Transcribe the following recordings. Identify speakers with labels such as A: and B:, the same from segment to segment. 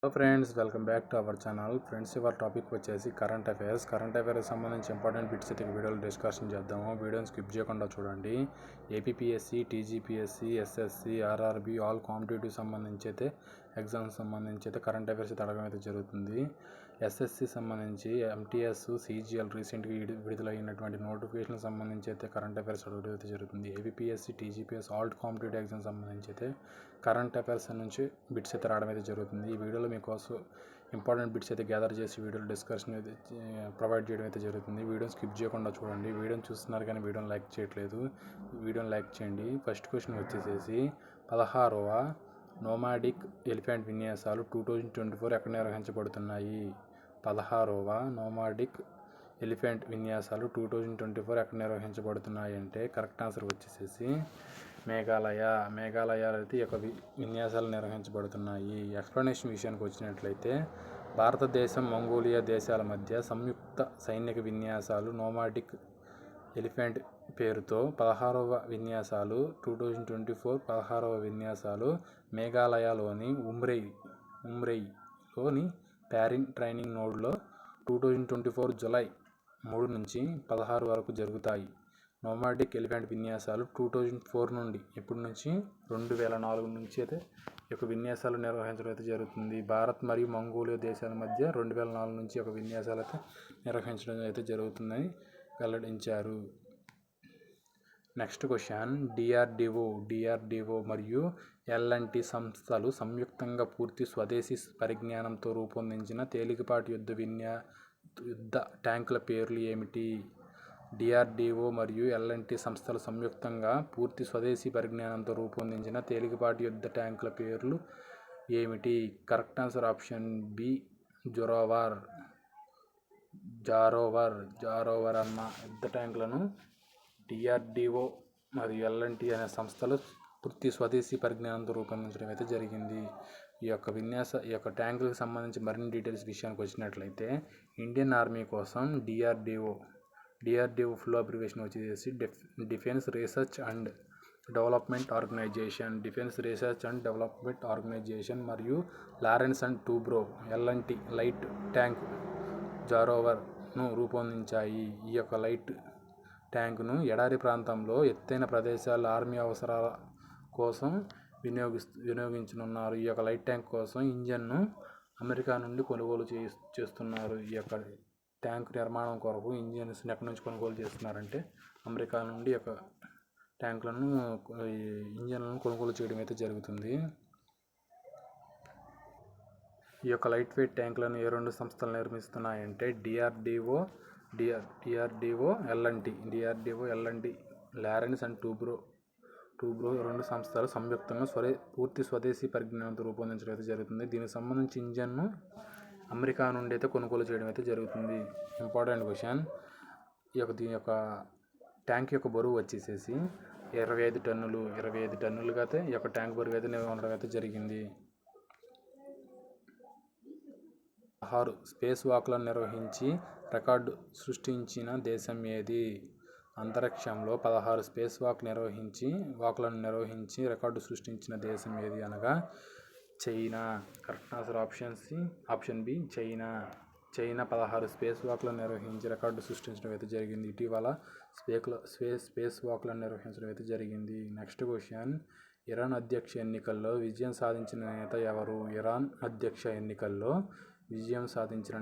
A: Hello friends, welcome back to our channel. Friends, ఇవాళ topic వచ్చేసి current affairs సంబంధించి important bits అయితే వీడియోలో డిస్కషన్ చేద్దాము. వీడియోని స్కిప్ చేయకుండా చూడండి. APPSC, TGPSC, SSC, RRB all competitive సంబంధించి అయితే ఎగ్జామ్స్ సంబంధించి అయితే కరెంట్ అఫైర్స్ అయితే అడగడం అయితే జరుగుతుంది. ఎస్ఎస్సీ సంబంధించి ఎంటీఎస్, సీజీఎల్ రీసెంట్గా విడుదలైనటువంటి నోటిఫికేషన్ సంబంధించి అయితే కరెంట్ అఫైర్స్ అడగడం అయితే జరుగుతుంది. APPSC, TGPS all competitive exams సంబంధించి అయితే కరెంట్ అఫైర్స్ నుంచి బిట్స్ అయితే రావడం అయితే జరుగుతుంది. ఈ వీడియోలో మీకోసం ఇంపార్టెంట్ బిట్స్ అయితే గ్యాదర్ చేసి వీడియోలో డిస్కషన్ అయితే ప్రొవైడ్ చేయడం అయితే జరుగుతుంది. వీడియోని స్కిప్ చేయకుండా చూడండి. వీడియోని చూస్తున్నారు కానీ వీడియోని లైక్ చేయట్లేదు. వీడియోని లైక్ చేయండి. ఫస్ట్ క్వశ్చన్ వచ్చేసేసి 16వ నోమాడిక్ ఎలిఫెంట్ విన్యాసాలు 2024 ఎక్కడ నిర్వహించబడుతున్నాయి? 16వ నోమాడిక్ ఎలిఫెంట్ విన్యాసాలు 2024 ఎక్కడ నిర్వహించబడుతున్నాయి అంటే కరెక్ట్ ఆన్సర్ వచ్చేసేసి మేఘాలయ అయితే ఈ యొక్క విన్యాసాలు నిర్వహించబడుతున్నాయి. ఎక్స్ప్లెనేషన్ విషయానికి వచ్చినట్లయితే భారతదేశం, మంగోలియా దేశాల మధ్య సంయుక్త సైనిక విన్యాసాలు నోమాడిక్ ఎలిఫెంట్ పేరుతో 16వ విన్యాసాలు 2024 16వ విన్యాసాలు మేఘాలయలోని ఉమ్రెయిలోని ప్యారింగ్ ట్రైనింగ్ నోడ్లో 2024 జూలై 3 నుంచి 16 వరకు జరుగుతాయి. నోమాడిక్ ఎలిఫెంట్ విన్యాసాలు 2004 నుండి ఇప్పటి నుంచి 2004 నుంచి అయితే ఈ యొక్క విన్యాసాలు నిర్వహించడం అయితే జరుగుతుంది. భారత్ మరియు మంగోలియా దేశాల మధ్య 2004 నుంచి ఒక విన్యాసాలు అయితే నిర్వహించడం అయితే జరుగుతుందని వెల్లడించారు. నెక్స్ట్ క్వశ్చన్, డిఆర్డిఓ మరియు ఎల్ఎన్టీ సంస్థలు సంయుక్తంగా పూర్తి స్వదేశీ పరిజ్ఞానంతో రూపొందించిన తేలికపాటి యుద్ధ ట్యాంకుల పేర్లు ఏమిటి? డిఆర్డిఓ మరియు ఎల్ఎన్టీ సంస్థలు సంయుక్తంగా పూర్తి స్వదేశీ పరిజ్ఞానంతో రూపొందించిన తేలికపాటి యుద్ధ ట్యాంకుల పేర్లు ఏమిటి? కరెక్ట్ ఆన్సర్ ఆప్షన్ బి, జారోవర్ అన్న యుద్ధ ట్యాంకులను డిఆర్డిఓ మరియు ఎల్ఎన్టీ అనే సంస్థలు పూర్తి స్వదేశీ పరిజ్ఞానంతో రూపొందించడం అయితే జరిగింది. ఈ యొక్క ట్యాంకులకు సంబంధించి మరిన్ని డీటెయిల్స్ విషయానికి వచ్చినట్లయితే ఇండియన్ ఆర్మీ కోసం డిఆర్డిఓ ఫుల్ అబ్రివేషన్ వచ్చేసి defence research and development organisation మరియు లారెన్స్ and Toubro L and T light tank జారోవర్ను రూపొందించాయి. ఈ యొక్క లైట్ ట్యాంకును ఎడారి ప్రాంతంలో ఎత్తైన ప్రదేశాల ఆర్మీ అవసరాల కోసం వినియోగించనున్నారు. ఈ యొక్క లైట్ ట్యాంక్ కోసం ఇంజన్ను అమెరికా నుండి కొనుగోలు చేస్తున్నారు. ఈ యొక్క ట్యాంక్ నిర్మాణం కొరకు ఇంజన్స్ ఎక్కడి నుంచి కొనుగోలు చేస్తున్నారంటే అమెరికా నుండి యొక్క ఇంజన్లను కొనుగోలు చేయడం అయితే జరుగుతుంది. ఈ యొక్క లైట్ వెయిట్ ట్యాంకులను ఏ రెండు సంస్థలు నిర్మిస్తున్నాయంటే డిఆర్డిఓ ఎల్ఎన్టీ లారెన్స్ అండ్ టూబ్రో రెండు సంస్థలు సంయుక్తంగా పూర్తి స్వదేశీ పరిజ్ఞానంతో రూపొందించడం అయితే జరుగుతుంది. దీనికి సంబంధించి ఇంజన్ను అమెరికా నుండి అయితే కొనుగోలు చేయడం అయితే జరుగుతుంది. ఇంపార్టెంట్ క్వశ్చన్, దీని యొక్క ట్యాంక్ యొక్క బరువు వచ్చేసేసి 25 టన్నులుగా అయితే ఈ యొక్క ట్యాంక్ బరువు అయితే ఉండడం అయితే జరిగింది. 16 స్పేస్ వాక్లను నిర్వహించి రికార్డు సృష్టించిన దేశం ఏది? అంతరిక్షంలో 16 స్పేస్ వాక్లను నిర్వహించి రికార్డు సృష్టించిన దేశం ఏది అనగా China. Correct answer option B, China 16 space వాక్లను నిర్వహించి రికార్డు సృష్టించడం అయితే జరిగింది. ఇటీవల స్పేస్ వాక్లను నిర్వహించడం అయితే జరిగింది. నెక్స్ట్ క్వశ్చన్, ఇరాన్ అధ్యక్ష ఎన్నికల్లో విజయం సాధించిన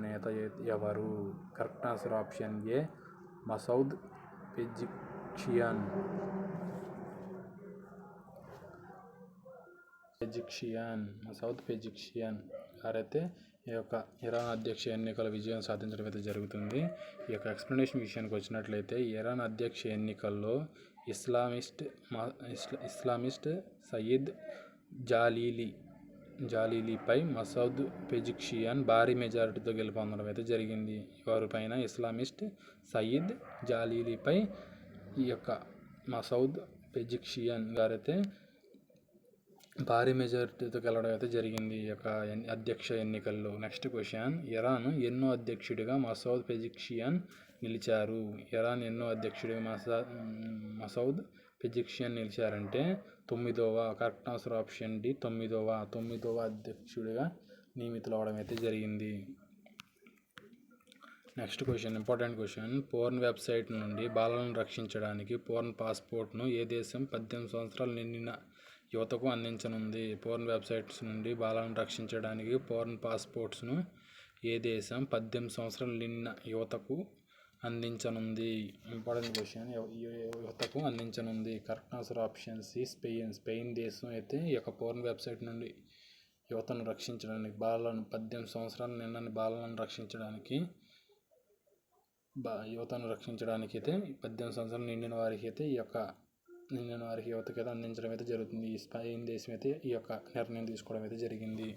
A: నేత ఎవరు? Correct answer option A, Masoud Pezeshkian గారైతే ఈ యొక్క ఇరాన్ అధ్యక్ష ఎన్నికల విజయం సాధించడం అయితే జరుగుతుంది. ఈ యొక్క ఎక్స్ప్లెనేషన్ విషయానికి వచ్చినట్లయితే ఇరాన్ అధ్యక్ష ఎన్నికల్లో ఇస్లామిస్ట్ సయీద్ జాలీలీపై మసౌద్ పెజిక్షియాన్ భారీ మెజారిటీతో గెలుపొందడం అయితే జరిగింది. వారిపైన ఇస్లామిస్ట్ సయీద్ జాలీలీపై ఈ యొక్క మసౌద్ పెజిక్షియాన్ గారైతే భారీ మెజారిటీతో గెలవడం అయితే జరిగింది ఈ యొక్క అధ్యక్ష ఎన్నికల్లో. నెక్స్ట్ క్వశ్చన్, ఇరాన్ ఎన్నో అధ్యక్షుడిగా మసౌద్ పెజిక్షియాన్ నిలిచారు? మసౌద్ పెజిక్షియాన్ నిలిచారంటే 9వ. కరెక్ట్ ఆన్సర్ ఆప్షన్ డి, 9వ అధ్యక్షుడిగా నియమితులవడం అయితే జరిగింది. Next question, important question. Porn website నుండి బాలలను రక్షించడానికి పోర్న్ పాస్పోర్ట్ను ఏ దేశం 18 సంవత్సరాలు నిండిన యువతకు అందించనుంది? పోర్న్ వెబ్సైట్స్ నుండి బాలలను రక్షించడానికి పోర్న్ పాస్పోర్ట్స్ను ఏ దేశం 18 సంవత్సరాలు నిండిన యువతకు అందించనుంది? Important question. యువతకు అందించనుంది. Correct answer option C, Spain. Spain దేశం అయితే ఈ యొక్క పోర్న్ వెబ్సైట్ నుండి యువతను రక్షించడానికి, బాలలను 18 సంవత్సరాలు నిండని బాలలను రక్షించడానికి అయితే 18 సంవత్సరాలు నిండిన వారికి అయితే యువతకి అయితే అందించడం అయితే జరుగుతుంది. ఈ స్పెయిన్ దేశం అయితే ఈ యొక్క నిర్ణయం తీసుకోవడం అయితే జరిగింది.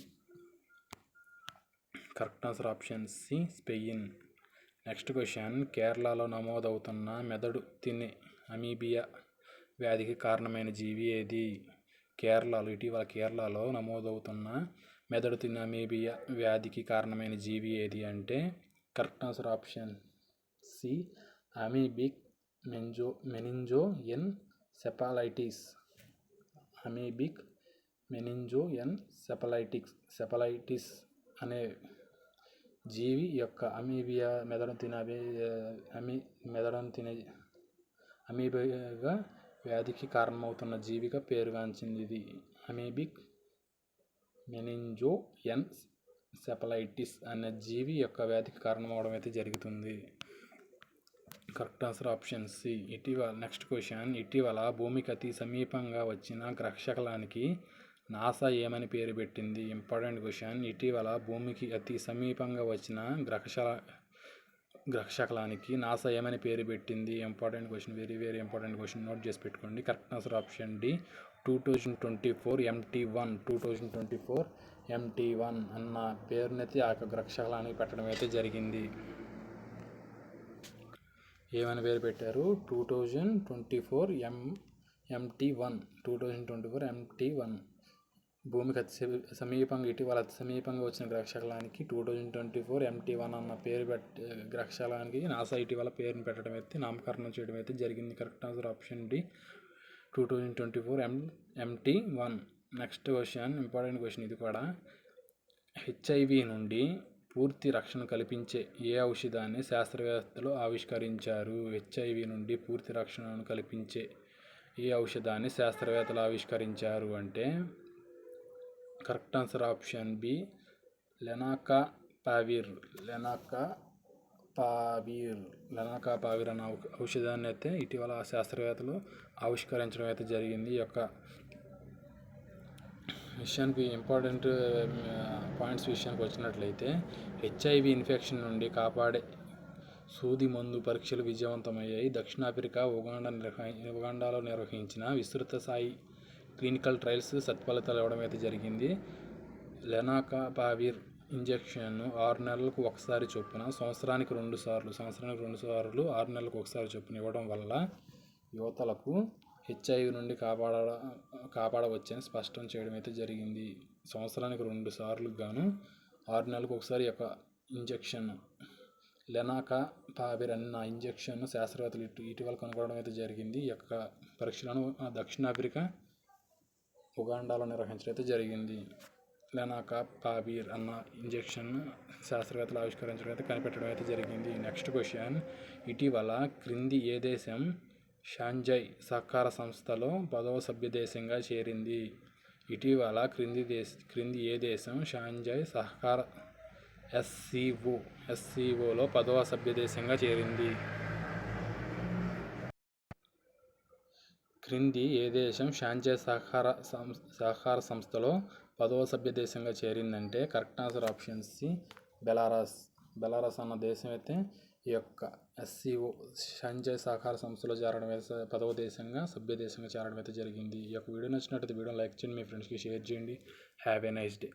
A: Correct answer option C, Spain. Next question, కేరళలో నమోదవుతున్న మెదడు తినే అమీబియా వ్యాధికి కారణమైన జీవి ఏది? ఇటీవల కేరళలో నమోదవుతున్న మెదడు తినే అమీబియా వ్యాధికి కారణమైన జీవి ఏది అంటే correct answer option C, amoebic meningoencephalitis. Amoebic meningoencephalitis అనే జీవి యొక్క అమీబియా మెదడును తినే అమీబియా వ్యాధికి కారణమవుతున్న జీవిగా పేరుగాంచింది. ఇది అమీబిక్ మెనింజోఎన్సెఫలైటిస్ అనే జీవి యొక్క వ్యాధికి కారణమవడం అయితే జరుగుతుంది. Correct answer option C. Next question, ఇటీవల భూమికి అతి సమీపంగా వచ్చిన గ్రహశకలానికి నాసా ఏమని పేరు పెట్టింది? Important question. ఇటీవల భూమికి అతి సమీపంగా వచ్చిన గ్రహశకలానికి నాసా ఏమని పేరు పెట్టింది? Important question, very very important question, note చేసి పెట్టుకోండి. Correct answer option D, 2024 MT1. 2024 MT1 అన్న పేరునైతే ఆ యొక్క గ్రహశకలానికి పెట్టడం అయితే జరిగింది. ఏమని పేరు పెట్టారు? 2024 MT1. 2024 MT1 భూమికి ఇటీవల అతి సమీపంగా వచ్చిన గ్రహశకలానికి 2024 MT1 అన్న పేరు గ్రహశకలానికి నాసా ఇటీవల పేరును పెట్టడం అయితే, నామకరణం చేయడం అయితే జరిగింది. Correct answer option D, 2024 MT1. Next question, important question ఇది కూడా. HIV నుండి పూర్తి రక్షణ కల్పించే ఏ ఔషధాన్ని శాస్త్రవేత్తలు ఆవిష్కరించారు? HIV నుండి పూర్తి రక్షణను కల్పించే ఏ ఔషధాన్ని శాస్త్రవేత్తలు ఆవిష్కరించారు అంటే కరెక్ట్ ఆన్సర్ ఆప్షన్ బి, లెనాకాపావిర్. లెనాకాపావిర్ అనే ఔషధాన్ని అయితే ఇటీవల శాస్త్రవేత్తలు ఆవిష్కరించడం అయితే జరిగింది. ఈ యొక్క విషయానికి ఇంపార్టెంట్ పాయింట్స్ విషయానికి వచ్చినట్లయితే, HIV ఇన్ఫెక్షన్ నుండి కాపాడే సూది మందు పరీక్షలు విజయవంతమయ్యాయి. దక్షిణాఫ్రికా, ఉగాండాలో నిర్వహించిన విస్తృత స్థాయి క్లినికల్ ట్రయల్స్ సత్ఫలితాలు ఇవ్వడం అయితే జరిగింది. లెనాకాపావిర్ ఇంజెక్షన్ను 6 నెలలకు ఒకసారి చొప్పున సంవత్సరానికి 2 సార్లు 6 నెలలకు ఒకసారి చొప్పున ఇవ్వడం వల్ల యువతలకు HIV నుండి కాపాడవచ్చని స్పష్టం చేయడం అయితే జరిగింది. సంవత్సరానికి 2 సార్లు గాను 6 నెలలకు ఒకసారి యొక్క ఇంజెక్షన్ లెనాకాపావిర్ అన్న ఇంజెక్షన్ను శాస్త్రవేత్తలు ఇటీవల కనుగొనడం అయితే జరిగింది. ఈ యొక్క పరీక్షలను దక్షిణాఫ్రికా, ఉగాండాలో నిర్వహించడం అయితే జరిగింది. లెనాకాపావిర్ అన్న ఇంజెక్షన్ శాస్త్రవేత్తలు ఆవిష్కరించడం అయితే కనిపెట్టడం అయితే జరిగింది. నెక్స్ట్ క్వశ్చన్, ఇటీవల క్రింది ఏ దేశం షాంఘై సహకార సంస్థలో 10వ సభ్య దేశంగా చేరింది? ఇటీవల క్రింది ఏ దేశం షాంఘై సహకార SCOలో 10వ సభ్య దేశంగా చేరింది? క్రింది ఏ దేశం షాంఘై సహకార సంస్థలో 10వ సభ్య దేశంగా చేరిందంటే correct answer option C, Belarus అన్న దేశం అయితే ఈ యొక్క SCO షాంఘై సహకార సంస్థలో చేరడం అయితే 10వ సభ్య దేశంగా చేరడం అయితే జరిగింది. ఈ యొక్క వీడియో నచ్చినట్లయితే వీడియో లైక్ చేయండి, మీ ఫ్రెండ్స్కి షేర్ చేయండి. Have a nice day.